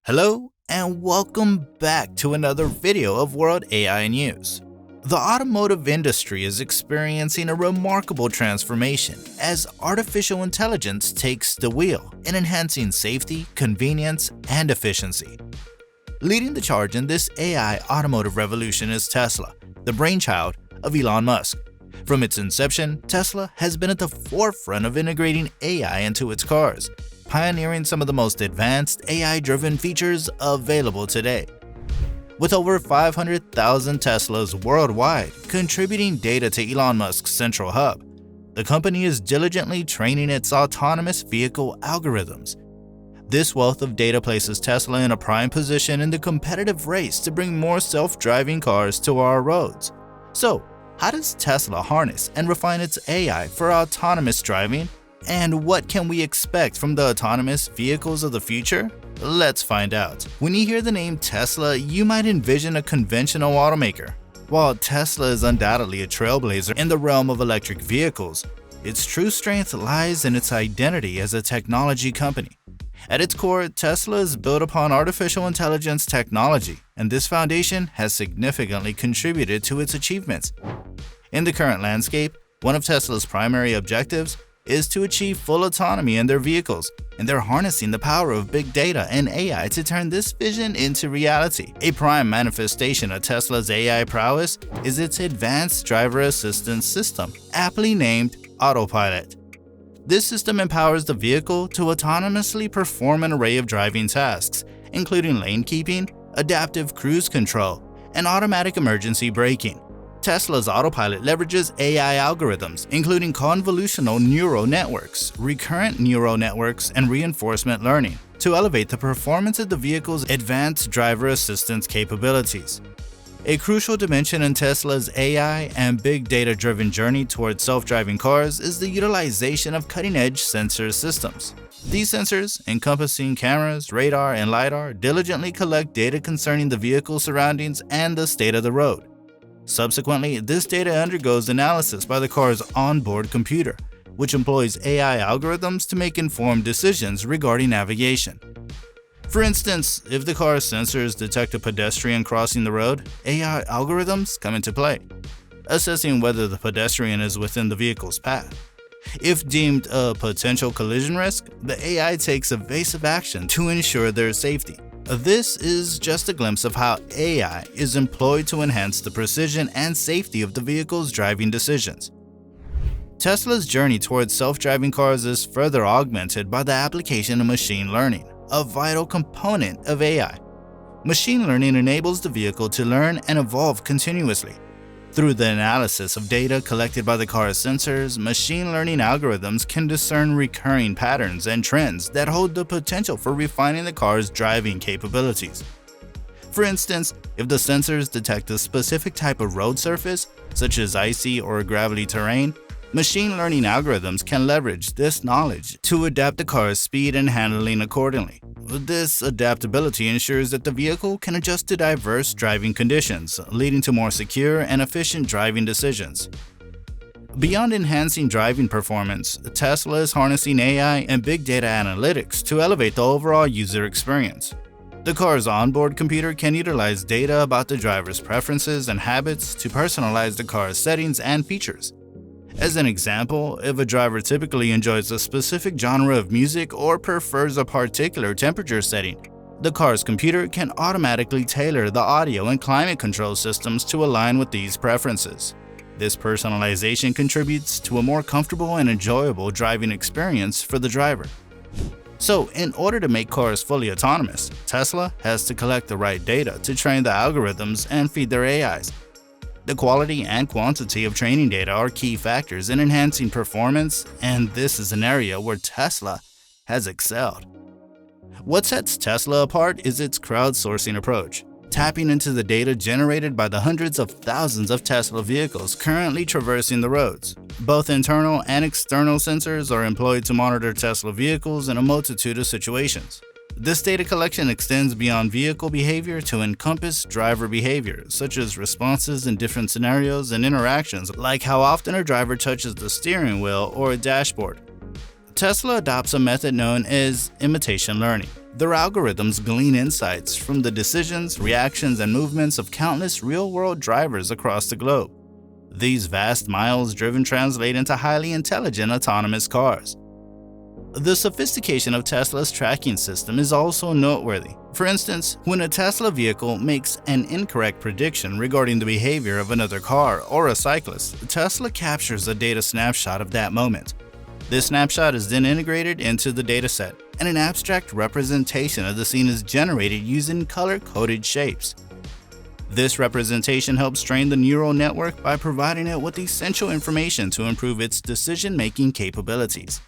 Hello and welcome back to another video of World AI News. The automotive industry is experiencing a remarkable transformation as artificial intelligence takes the wheel in enhancing safety, convenience, and efficiency. Leading the charge in this AI automotive revolution is Tesla, the brainchild of Elon Musk. From its inception, Tesla has been at the forefront of integrating AI into its cars, pioneering some of the most advanced AI-driven features available today. With over 500,000 Teslas worldwide contributing data to Elon Musk's central hub, the company is diligently training its autonomous vehicle algorithms. This wealth of data places Tesla in a prime position in the competitive race to bring more self-driving cars to our roads. So, how does Tesla harness and refine its AI for autonomous driving? And what can we expect from the autonomous vehicles of the future? Let's find out. When you hear the name Tesla, you might envision a conventional automaker. While Tesla is undoubtedly a trailblazer in the realm of electric vehicles, its true strength lies in its identity as a technology company. At its core, Tesla is built upon artificial intelligence technology, and this foundation has significantly contributed to its achievements. In the current landscape, one of Tesla's primary objectives is to achieve full autonomy in their vehicles, and they're harnessing the power of big data and AI to turn this vision into reality. A prime manifestation of Tesla's AI prowess is its advanced driver assistance system, aptly named Autopilot. This system empowers the vehicle to autonomously perform an array of driving tasks, including lane keeping, adaptive cruise control, and automatic emergency braking. Tesla's Autopilot leverages AI algorithms, including convolutional neural networks, recurrent neural networks, and reinforcement learning, to elevate the performance of the vehicle's advanced driver assistance capabilities. A crucial dimension in Tesla's AI and big data-driven journey towards self-driving cars is the utilization of cutting-edge sensor systems. These sensors, encompassing cameras, radar, and LiDAR, diligently collect data concerning the vehicle's surroundings and the state of the road. Subsequently, this data undergoes analysis by the car's onboard computer, which employs AI algorithms to make informed decisions regarding navigation. For instance, if the car's sensors detect a pedestrian crossing the road, AI algorithms come into play, assessing whether the pedestrian is within the vehicle's path. If deemed a potential collision risk, the AI takes evasive action to ensure their safety. This is just a glimpse of how AI is employed to enhance the precision and safety of the vehicle's driving decisions. Tesla's journey towards self-driving cars is further augmented by the application of machine learning, a vital component of AI. Machine learning enables the vehicle to learn and evolve continuously. Through the analysis of data collected by the car's sensors, machine learning algorithms can discern recurring patterns and trends that hold the potential for refining the car's driving capabilities. For instance, if the sensors detect a specific type of road surface, such as icy or gravelly terrain, machine learning algorithms can leverage this knowledge to adapt the car's speed and handling accordingly. This adaptability ensures that the vehicle can adjust to diverse driving conditions, leading to more secure and efficient driving decisions. Beyond enhancing driving performance, Tesla is harnessing AI and big data analytics to elevate the overall user experience. The car's onboard computer can utilize data about the driver's preferences and habits to personalize the car's settings and features. As an example, if a driver typically enjoys a specific genre of music or prefers a particular temperature setting, the car's computer can automatically tailor the audio and climate control systems to align with these preferences. This personalization contributes to a more comfortable and enjoyable driving experience for the driver. So, in order to make cars fully autonomous, Tesla has to collect the right data to train the algorithms and feed their AIs. The quality and quantity of training data are key factors in enhancing performance, and this is an area where Tesla has excelled. What sets Tesla apart is its crowdsourcing approach, tapping into the data generated by the hundreds of thousands of Tesla vehicles currently traversing the roads. Both internal and external sensors are employed to monitor Tesla vehicles in a multitude of situations. This data collection extends beyond vehicle behavior to encompass driver behavior, such as responses in different scenarios and interactions, like how often a driver touches the steering wheel or a dashboard. Tesla adopts a method known as imitation learning. Their algorithms glean insights from the decisions, reactions, and movements of countless real-world drivers across the globe. These vast miles driven translate into highly intelligent autonomous cars. The sophistication of Tesla's tracking system is also noteworthy. For instance, when a Tesla vehicle makes an incorrect prediction regarding the behavior of another car or a cyclist, Tesla captures a data snapshot of that moment. This snapshot is then integrated into the dataset, and an abstract representation of the scene is generated using color-coded shapes. This representation helps train the neural network by providing it with essential information to improve its decision-making capabilities.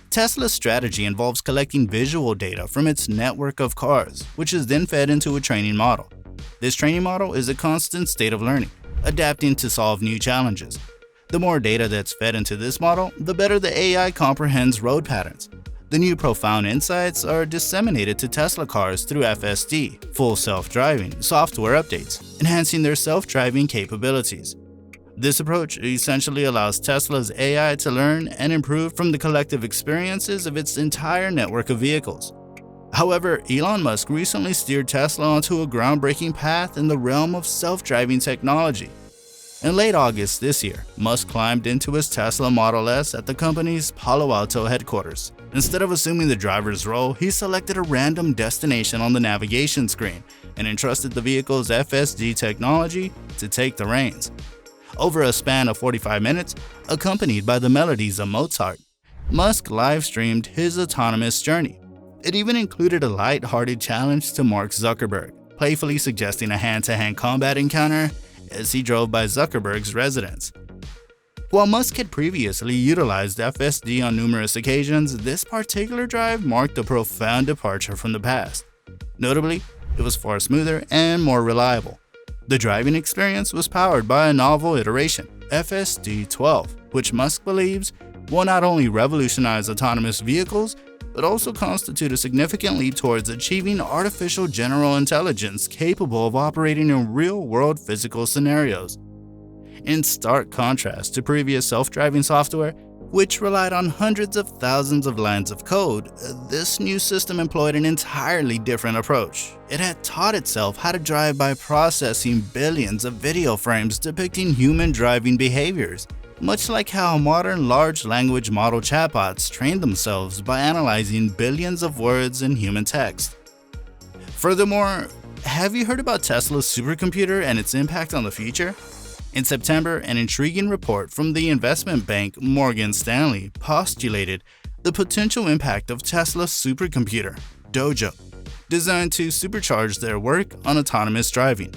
Tesla's strategy involves collecting visual data from its network of cars, which is then fed into a training model. This training model is a constant state of learning, adapting to solve new challenges. The more data that's fed into this model, the better the AI comprehends road patterns. The new profound insights are disseminated to Tesla cars through FSD, full self-driving, software updates, enhancing their self-driving capabilities. This approach essentially allows Tesla's AI to learn and improve from the collective experiences of its entire network of vehicles. However, Elon Musk recently steered Tesla onto a groundbreaking path in the realm of self-driving technology. In late August this year, Musk climbed into his Tesla Model S at the company's Palo Alto headquarters. Instead of assuming the driver's role, he selected a random destination on the navigation screen and entrusted the vehicle's FSD technology to take the reins. Over a span of 45 minutes, accompanied by the melodies of Mozart, Musk live-streamed his autonomous journey. It even included a light-hearted challenge to Mark Zuckerberg, playfully suggesting a hand-to-hand combat encounter as he drove by Zuckerberg's residence. While Musk had previously utilized FSD on numerous occasions, this particular drive marked a profound departure from the past. Notably, it was far smoother and more reliable. The driving experience was powered by a novel iteration, FSD-12, which Musk believes will not only revolutionize autonomous vehicles, but also constitute a significant leap towards achieving artificial general intelligence capable of operating in real-world physical scenarios. In stark contrast to previous self-driving software, which relied on hundreds of thousands of lines of code, this new system employed an entirely different approach. It had taught itself how to drive by processing billions of video frames depicting human driving behaviors, much like how modern large language model chatbots train themselves by analyzing billions of words in human text. Furthermore, have you heard about Tesla's supercomputer and its impact on the future? In September, an intriguing report from the investment bank Morgan Stanley postulated the potential impact of Tesla's supercomputer, Dojo, designed to supercharge their work on autonomous driving.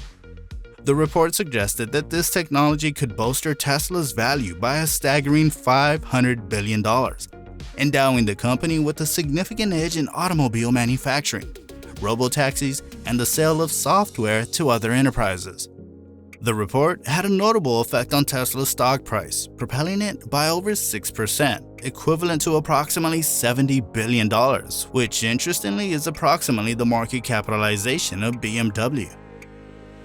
The report suggested that this technology could bolster Tesla's value by a staggering $500 billion, endowing the company with a significant edge in automobile manufacturing, robotaxis, and the sale of software to other enterprises. The report had a notable effect on Tesla's stock price, propelling it by over 6%, equivalent to approximately $70 billion, which interestingly is approximately the market capitalization of BMW.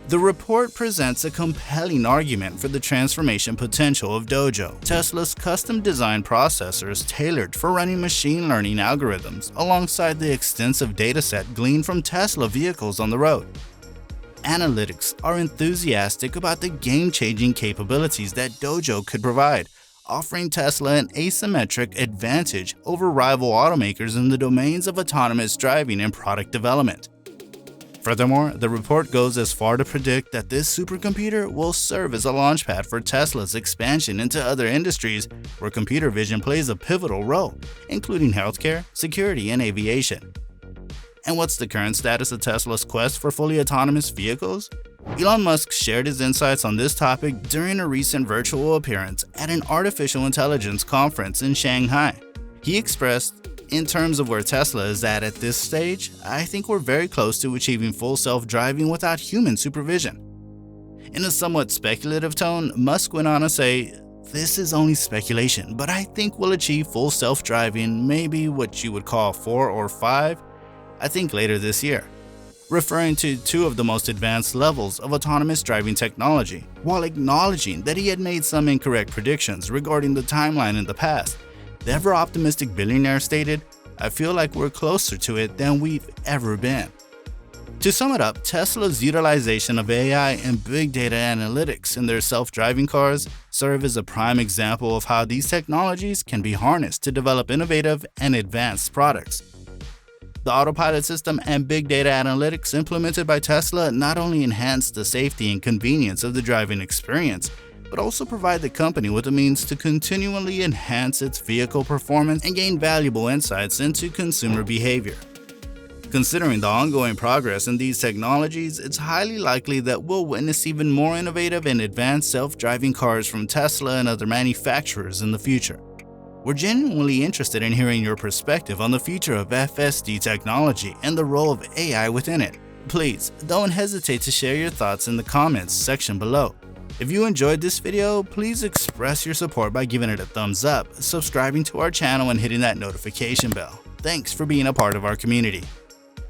The report presents a compelling argument for the transformation potential of Dojo, Tesla's custom-designed processors tailored for running machine learning algorithms alongside the extensive dataset gleaned from Tesla vehicles on the road. Analytics are enthusiastic about the game-changing capabilities that Dojo could provide, offering Tesla an asymmetric advantage over rival automakers in the domains of autonomous driving and product development. Furthermore, the report goes as far to predict that this supercomputer will serve as a launchpad for Tesla's expansion into other industries where computer vision plays a pivotal role, including healthcare, security, and aviation. And what's the current status of Tesla's quest for fully autonomous vehicles? Elon Musk shared his insights on this topic during a recent virtual appearance at an artificial intelligence conference in Shanghai. He expressed, "In terms of where Tesla is at this stage, I think we're very close to achieving full self-driving without human supervision." In a somewhat speculative tone, Musk went on to say, "This is only speculation, but I think we'll achieve full self-driving, maybe what you would call 4 or 5, I think later this year," referring to two of the most advanced levels of autonomous driving technology, while acknowledging that he had made some incorrect predictions regarding the timeline in the past. The ever-optimistic billionaire stated, I feel like we're closer to it than we've ever been. To sum it up, Tesla's utilization of AI and big data analytics in their self-driving cars serve as a prime example of how these technologies can be harnessed to develop innovative and advanced products. The autopilot system and big data analytics implemented by Tesla not only enhance the safety and convenience of the driving experience, but also provide the company with the means to continually enhance its vehicle performance and gain valuable insights into consumer behavior. Considering the ongoing progress in these technologies, it's highly likely that we'll witness even more innovative and advanced self-driving cars from Tesla and other manufacturers in the future. We're genuinely interested in hearing your perspective on the future of FSD technology and the role of AI within it. Please don't hesitate to share your thoughts in the comments section below. If you enjoyed this video, please express your support by giving it a thumbs up, subscribing to our channel, and hitting that notification bell. Thanks for being a part of our community.